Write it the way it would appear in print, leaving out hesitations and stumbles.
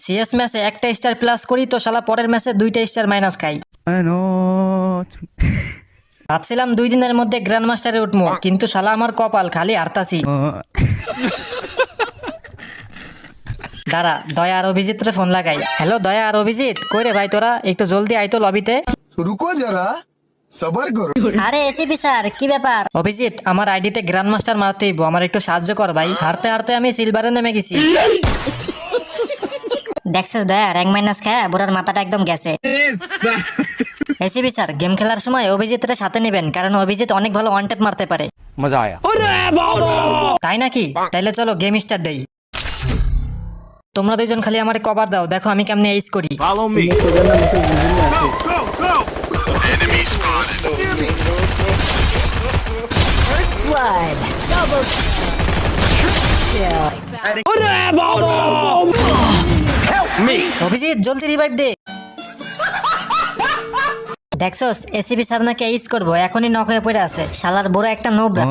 CS ম্যাচে একটা star plus করি তো শালা পরের ম্যাচে 2টা স্টার মাইনাস খাই। ভাবছিলাম 2 দিনের মধ্যে গ্র্যান্ড মাস্টারে উঠবো, কিন্তু শালা আমার কপাল খালি হারতাছি। দাঁড়া, দয়া আর অভিজিৎ রে ফোন লাগাই। হ্যালো দয়া আর অভিজিৎ, কই রে ভাই তোরা? একটু জলদি আইতো লবিতে। रुको जरा सबर करो। আরে এসিপি স্যার, কি ব্যাপার? অভিজিৎ, আমার আইডিতে গ্র্যান্ড মাস্টার মারতে হইব, আমার একটু সাহায্য কর ভাই। হারতে হারতে আমি সিলভারে নেমে গেছি। দেখছো দয়া, র্যাঙ্ক মাইনাস খায় বুড়ার মাথাটা একদম গেছে। এসিপি স্যার, গেম খেলার সময় অভিজিৎরে সাথে নেবেন, কারণ অভিজিৎ অনেক ভালো ওয়ান ট্যাপ মারতে পারে। मजा आया। তাই নাকি? তাইলে চলো গেম স্টার্ট দেই। তোমরা দুইজন খালি আমারে কভার দাও, দেখো আমি কেমনে এইস করি। Follow me. অভিজিৎ জলদি রিভাইভ দে। দেখছোস এসিপি স্যার নাকি এইস করবো, এখনই নক হয়ে পড়ে আছে। শালার বুড়া একটা নোবরা।